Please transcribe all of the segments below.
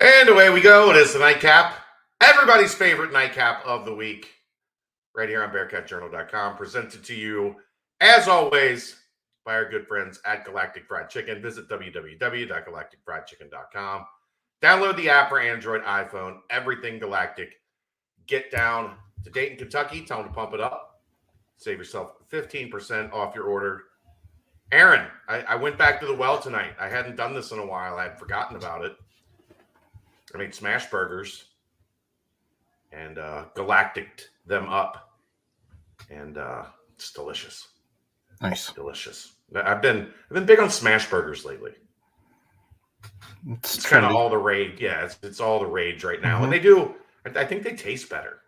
And away we go. It is the nightcap. Everybody's favorite nightcap of the week. Right here on BearcatsJournal.com. Presented to you, as always, by our good friends at Galactic Fried Chicken. Visit www.galacticfriedchicken.com. Download the app for Android, iPhone, everything Galactic. Get down to Dayton, Kentucky. Tell them to pump it up. Save yourself 15% off your order. Aaron, I went back to the well tonight. I hadn't done this in a while. I had forgotten about it. I made smash burgers and galacticed them up. And it's delicious. Nice. Delicious. I've been big on smash burgers lately. It's kind of all the rage. Yeah, it's all the rage right now. And they do, I think they taste better.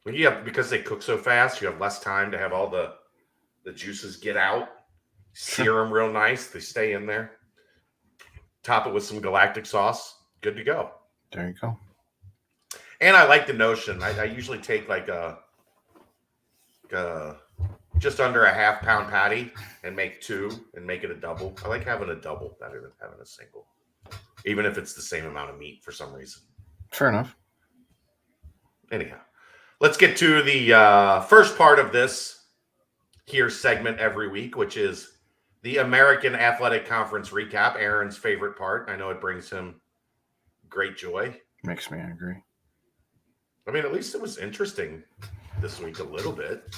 Because they cook so fast, you have less time to have all the juices get out. Sear them real nice. They stay in there. Top it with some galactic sauce. Good to go. There you go. And I like the notion. I usually take like a just under a half-pound patty and make two and make it a double. I like having a double better than having a single, even if it's the same amount of meat for some reason. Fair enough. Anyhow, let's get to the first part of this here segment every week, which is the American Athletic Conference recap. Aaron's favorite part. I know it brings him great joy. Makes me angry. I mean, at least it was interesting this week a little bit.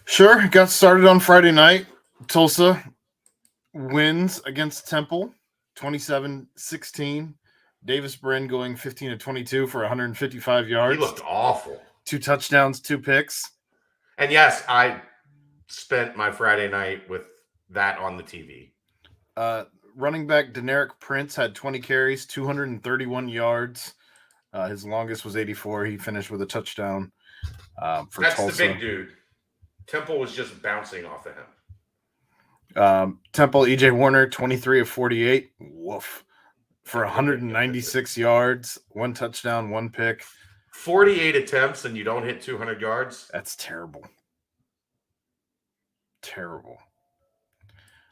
Sure. It got started on Friday night. Tulsa wins against Temple 27-16. Davis Brin going 15-22 for 155 yards. He looked awful. 2 touchdowns, 2 picks. And yes, I spent my Friday night with that on the TV. Running back Deneric Prince had 20 carries, 231 yards. His longest was 84. He finished with a touchdown for That's Tulsa. The big dude. Temple was just bouncing off of him. Temple, E.J. Warner, 23 of 48. Woof. For 196 yards, 1 touchdown, 1 pick. 48 attempts and you don't hit 200 yards? That's terrible. Terrible.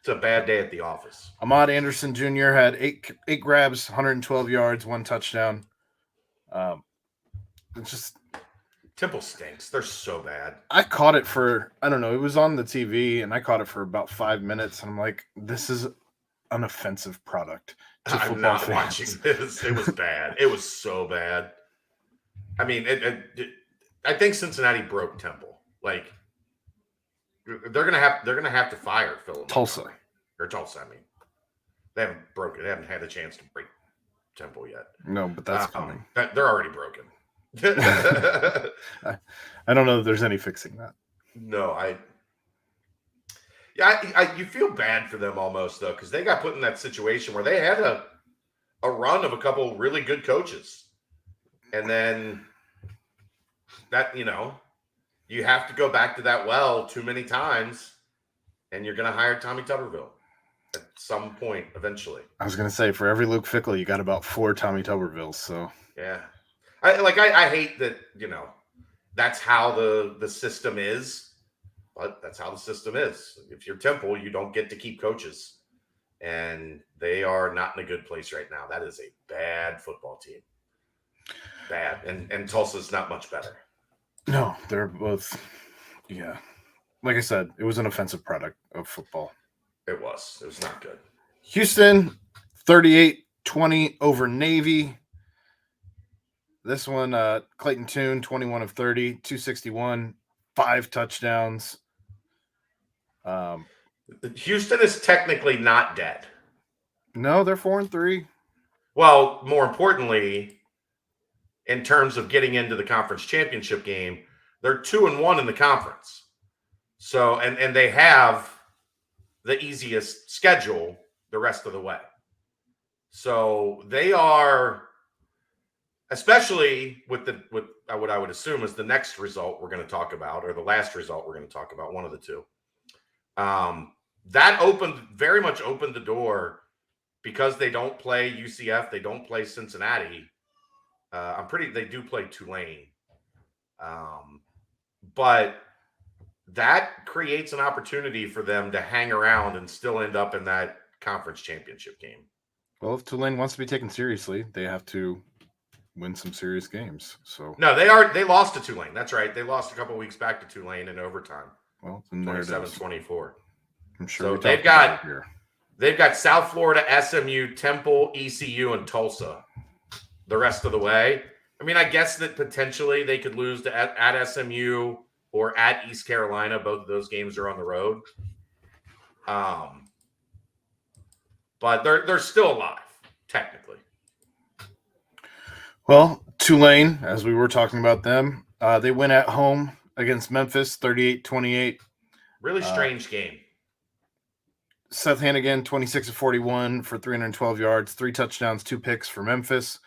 It's a bad day at the office. Ahmad Anderson Jr. had 8 grabs, 112 yards, 1 touchdown. It's just Temple stinks. They're so bad. I caught it for, I don't know, it was on the TV, and I caught it for about 5 minutes, and I'm like, this is an offensive product to football I'm not fans. watching this. It was bad. It was so bad. I mean, I think Cincinnati broke Temple. Like, they're gonna have to fire Phil. Tulsa. I mean, they haven't broken. They haven't had a chance to break Temple yet. No, but that's coming. They're already broken. I don't know if there's any fixing that. No, you feel bad for them almost though, because they got put in that situation where they had a run of a couple really good coaches, and then that you have to go back to that well too many times, and you're going to hire Tommy Tuberville at some point eventually. I was going to say, for every Luke Fickle, you got about 4 Tommy Tubervilles. So yeah, I hate that that's how the system is, but that's how the system is. If you're Temple, you don't get to keep coaches, and they are not in a good place right now. That is a bad football team. Bad, and Tulsa's not much better. No, they're both, yeah. Like I said, it was an offensive product of football. It was not good. Houston, 38-20 over Navy. This one, Clayton Tune, 21 of 30, 261, 5 touchdowns. Houston is technically not dead. No, they're 4-3. Well, more importantly, in terms of getting into the conference championship game, they're 2-1 in the conference. So, and they have the easiest schedule the rest of the way. So they are, especially with what I would assume is the next result we're going to talk about, or the last result we're going to talk about, one of the two. That very much opened the door, because they don't play UCF, they don't play Cincinnati. They do play Tulane. But that creates an opportunity for them to hang around and still end up in that conference championship game. Well, if Tulane wants to be taken seriously, they have to win some serious games. So No, they lost to Tulane. That's right. They lost a couple weeks back to Tulane in overtime. well, then there it is. 27-24. I'm sure So we talked about it here. They've got South Florida, SMU, Temple, ECU, and Tulsa the rest of the way. I mean, I guess that potentially they could lose to at SMU or at East Carolina. Both of those games are on the road. But they're still alive, technically. Well, Tulane, as we were talking about them, they win at home against Memphis, 38-28. Really strange game. Seth Hannigan, 26-41 for 312 yards, 3 touchdowns, 2 picks for Memphis.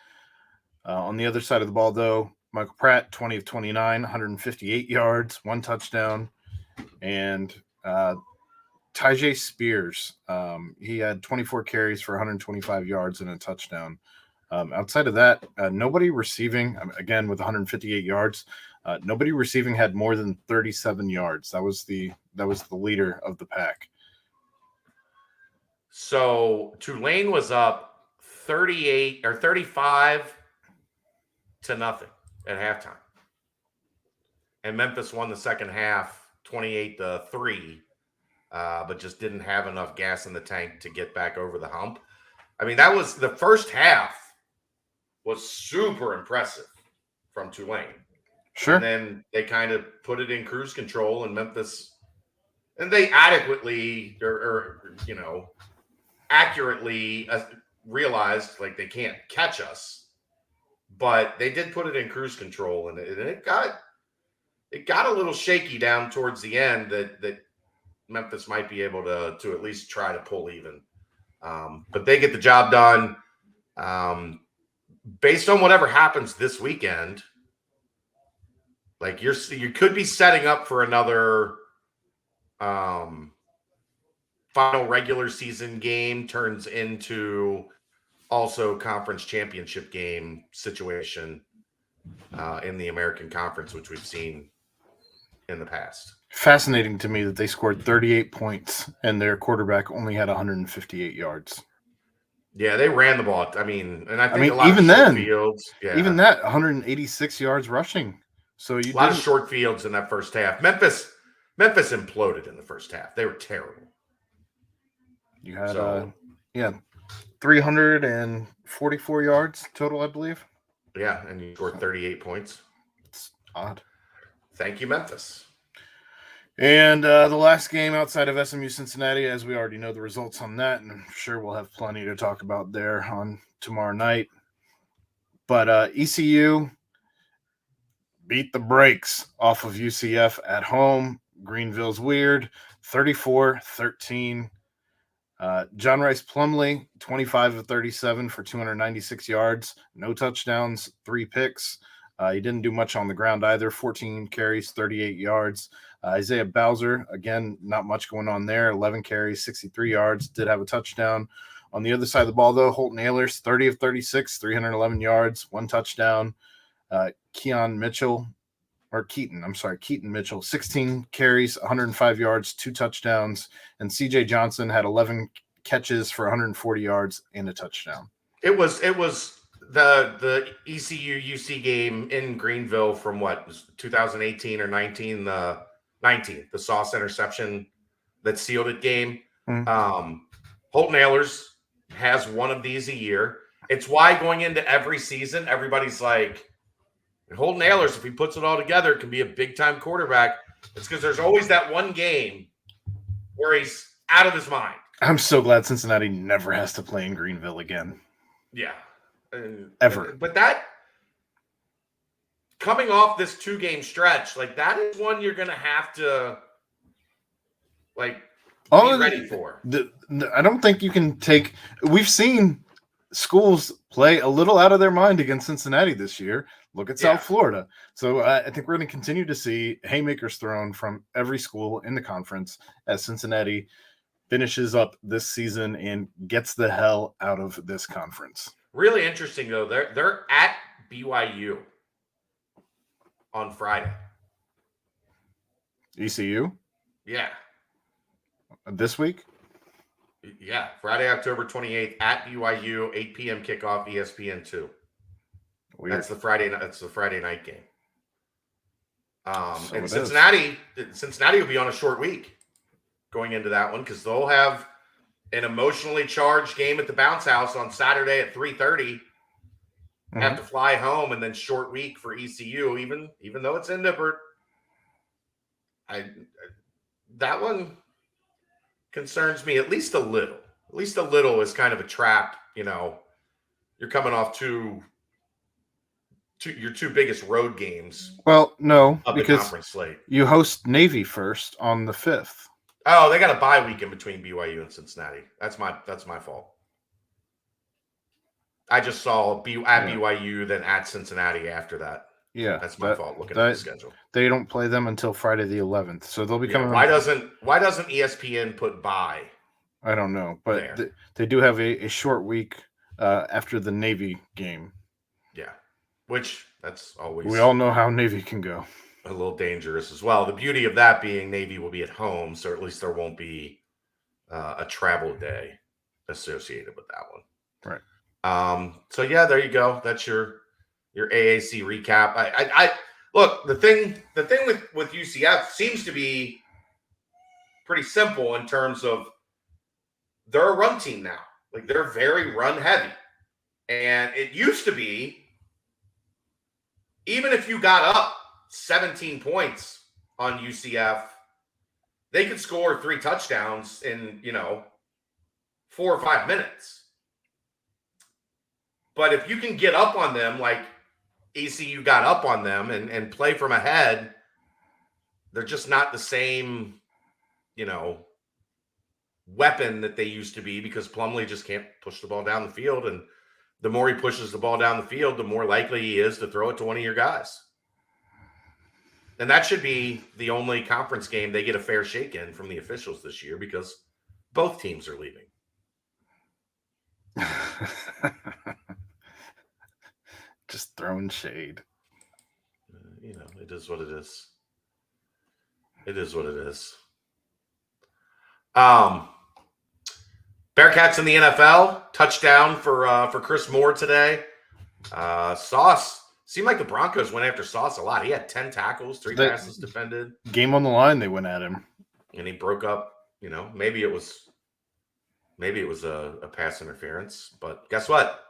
On the other side of the ball, though, Michael Pratt, 20 of 29, 158 yards, 1 touchdown. And Tyjae Spears, he had 24 carries for 125 yards and a touchdown. Outside of that, nobody receiving, again, with 158 yards, nobody receiving had more than 37 yards. That was the leader of the pack. So Tulane was up 38 or 35 to nothing at halftime. And Memphis won the second half 28-3, but just didn't have enough gas in the tank to get back over the hump. I mean, that was the first half was super impressive from Tulane. Sure. And then they kind of put it in cruise control, and Memphis, and they adequately accurately realized like they can't catch us, but they did put it in cruise control, and it got a little shaky down towards the end that Memphis might be able to at least try to pull even. But they get the job done. Based on whatever happens this weekend, like you could be setting up for another final regular season game turns into also conference championship game situation in the American Conference, which we've seen in the past. Fascinating to me that they scored 38 points and their quarterback only had 158 yards. Yeah, they ran the ball. I mean, a lot even of short then, fields. Yeah. Even that 186 yards rushing. So a lot of short fields in that first half. Memphis imploded in the first half. They were terrible. You had 344 yards total, I believe. Yeah, and you scored 38 points. It's odd. Thank you, Memphis. And the last game outside of SMU Cincinnati, as we already know the results on that, and I'm sure we'll have plenty to talk about there on tomorrow night. But ECU beat the brakes off of UCF at home. Greenville's weird, 34-13. John Rice Plumlee, 25 of 37 for 296 yards, no touchdowns, 3 picks. He didn't do much on the ground either, 14 carries, 38 yards. Isaiah Bowser, again, not much going on there, 11 carries, 63 yards, did have a touchdown. On the other side of the ball, though, Holton Ahlers, 30 of 36, 311 yards, 1 touchdown. Keaton Mitchell, 16 carries, 105 yards, 2 touchdowns. And CJ Johnson had 11 catches for 140 yards and a touchdown. It was the ECU UC game in Greenville from 2018 or 19, the Sauce interception that sealed it game. Mm-hmm. Holton Ahlers has one of these a year. It's why going into every season, everybody's like, Holton Ahlers, if he puts it all together, can be a big-time quarterback. It's because there's always that one game where he's out of his mind. I'm so glad Cincinnati never has to play in Greenville again. Yeah. Ever. But that, coming off this 2-game stretch, like that is one you're going to have to, be ready for. I don't think you can take – we've seen schools play a little out of their mind against Cincinnati this year. Look at South Florida. So I think we're going to continue to see haymakers thrown from every school in the conference as Cincinnati finishes up this season and gets the hell out of this conference. Really interesting, though. They're at BYU on Friday. ECU? Yeah. This week? Yeah, Friday, October 28th at BYU, 8 p.m. kickoff, ESPN2. Weird. That's the Friday night game. So and it Cincinnati will be on a short week going into that one because they'll have an emotionally charged game at the Bounce House on Saturday at 3:30. Have to fly home and then short week for ECU, even though it's in Nippert. That one concerns me at least a little. At least a little is kind of a trap. You're coming off your two biggest road games. Well, no, of the because conference slate. You host Navy first on the 5th. Oh, they got a bye week in between BYU and Cincinnati. That's my fault. I just saw BYU, then at Cincinnati after that. Yeah, that's my fault. Looking at the schedule, they don't play them until Friday the 11th, so they'll be coming. Why doesn't ESPN put bye? I don't know, but they do have a short week after the Navy game. Yeah, which that's always. We all know how Navy can go. A little dangerous as well. The beauty of that being Navy will be at home, so at least there won't be a travel day associated with that one. Right. So yeah, there you go. That's your AAC recap. I look, the thing with UCF seems to be pretty simple in terms of they're a run team now. Like they're very run heavy. And it used to be, even if you got up 17 points on UCF, they could score 3 touchdowns in, 4 or 5 minutes. But if you can get up on them like ECU got up on them and play from ahead, they're just not the same, weapon that they used to be because Plumlee just can't push the ball down the field. And the more he pushes the ball down the field, the more likely he is to throw it to one of your guys. And that should be the only conference game they get a fair shake in from the officials this year because both teams are leaving. Just throwing shade. It is what it is. It is what it is. Bearcats in the NFL, touchdown for Chris Moore today. Sauce. Seemed like the Broncos went after Sauce a lot. He had 10 tackles, 3 passes defended. Game on the line, they went at him. And he broke up, maybe it was a pass interference. But guess what?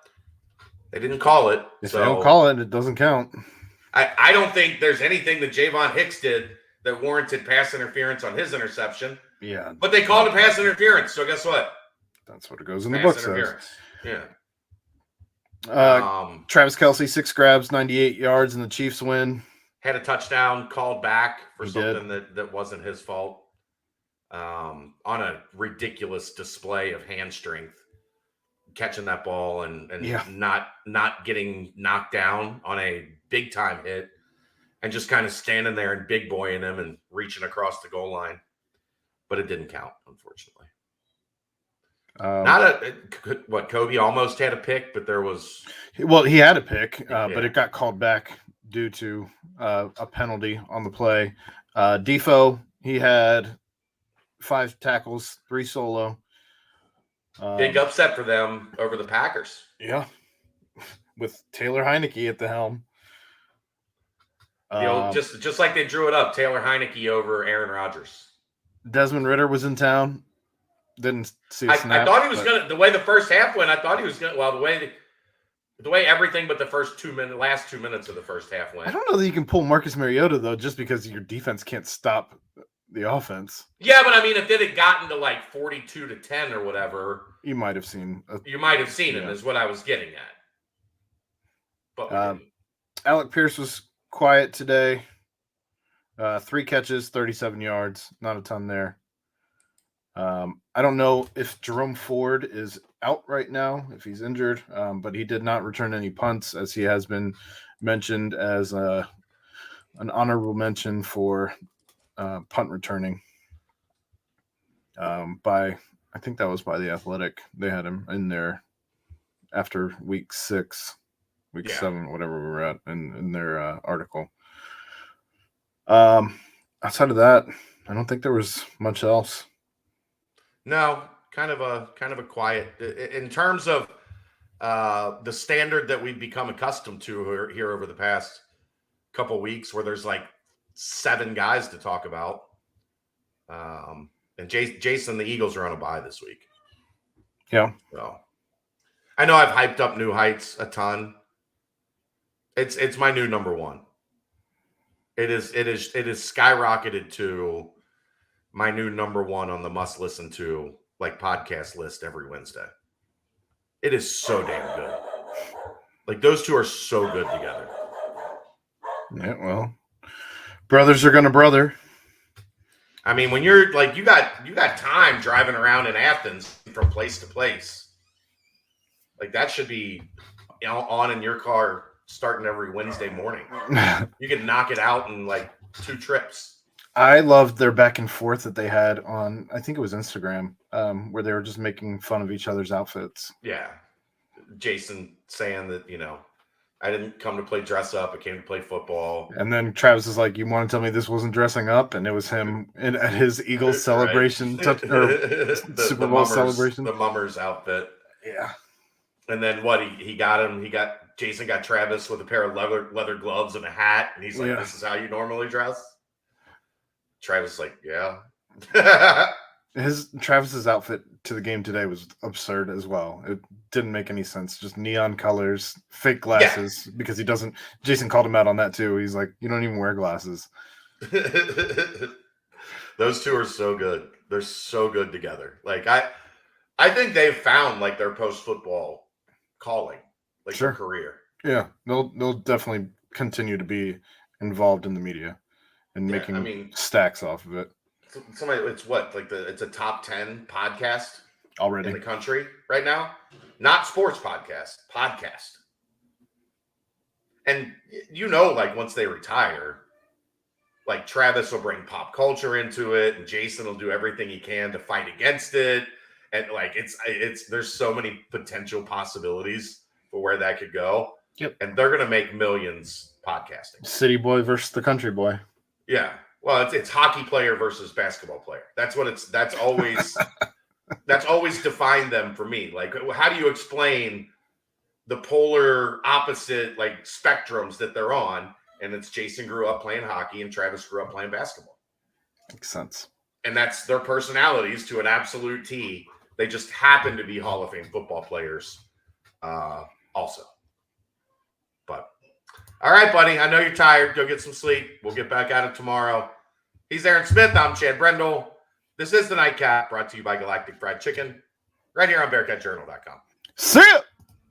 They didn't call it. If they don't call it, it doesn't count. I don't think there's anything that Javon Hicks did that warranted pass interference on his interception. Yeah. But they called it pass interference, so guess what? That's what it goes in the book says. Yeah. Travis Kelce, 6 grabs, 98 yards, and the Chiefs win. Had a touchdown called back for something that wasn't his fault. On a ridiculous display of hand strength, catching that ball and not getting knocked down on a big time hit, and just kind of standing there and big boying him and reaching across the goal line, but it didn't count, unfortunately. Kobe almost had a pick, but there was. Well, he had a pick, but it got called back due to a penalty on the play. Defoe, he had 5 tackles, 3 solo. Big upset for them over the Packers. Yeah, with Taylor Heineke at the helm. Just like they drew it up, Taylor Heineke over Aaron Rodgers. Desmond Ridder was in town. Didn't see a snap. I thought he was gonna. The way the first half went, I thought he was gonna. Well, the way everything but the last 2 minutes of the first half went. I don't know that you can pull Marcus Mariota though, just because your defense can't stop the offense. Yeah, but I mean, if it had gotten to like 42-10 or whatever, you might have seen. Him. Is what I was getting at. But Alec Pierce was quiet today. 3 catches, 37 yards. Not a ton there. I don't know if Jerome Ford is out right now, if he's injured, but he did not return any punts, as he has been mentioned as an honorable mention for punt returning. I think that was by The Athletic. They had him in there after week 6, week 7, whatever we were at in their article. Outside of that, I don't think there was much else. No, kind of a quiet in terms of the standard that we've become accustomed to here over the past couple weeks, where there's like 7 guys to talk about. And Jason, the Eagles are on a bye this week. Yeah. So I know I've hyped up New Heights a ton. It's my new number one. It is skyrocketed to my new number one on the must listen to like podcast list every Wednesday. It is so damn good. Like those two are so good together. Yeah, well, brothers are gonna brother. I mean, when you're like you got time driving around in Athens from place to place. Like that should be on in your car starting every Wednesday morning. You can knock it out in like 2 trips. I loved their back and forth that they had on, I think it was Instagram, where they were just making fun of each other's outfits. Yeah. Jason saying that, I didn't come to play dress up. I came to play football. And then Travis is like, you want to tell me this wasn't dressing up? And it was him at his Eagles celebration, Super Bowl celebration. The Mummers outfit. Yeah. And then what? He got him. Jason got Travis with a pair of leather gloves and a hat. And he's like, This is how you normally dress? Travis is like, yeah. Travis's outfit to the game today was absurd as well. It didn't make any sense. Just neon colors, fake glasses, because he doesn't. Jason called him out on that too. He's like, you don't even wear glasses. Those two are so good. They're so good together. Like I think they've found like their post football calling, like their career. Yeah, they'll definitely continue to be involved in the media and making stacks off of it. Somebody, it's what, like it's a top 10 podcast already in the country right now. Not sports podcast. And like once they retire, like Travis will bring pop culture into it, and Jason will do everything he can to fight against it. And like it's there's so many potential possibilities for where that could go. Yep. And they're gonna make millions podcasting. City boy versus the country boy. Yeah. Well, it's hockey player versus basketball player. That's always that's always defined them for me. Like, how do you explain the polar opposite like spectrums that they're on? And it's Jason grew up playing hockey and Travis grew up playing basketball. Makes sense. And that's their personalities to an absolute T. They just happen to be Hall of Fame football players also. But all right, buddy. I know you're tired. Go get some sleep. We'll get back at it tomorrow. He's Aaron Smith. I'm Chad Brendel. This is the Nightcap, brought to you by Galactic Fried Chicken, right here on BearcatJournal.com. See ya!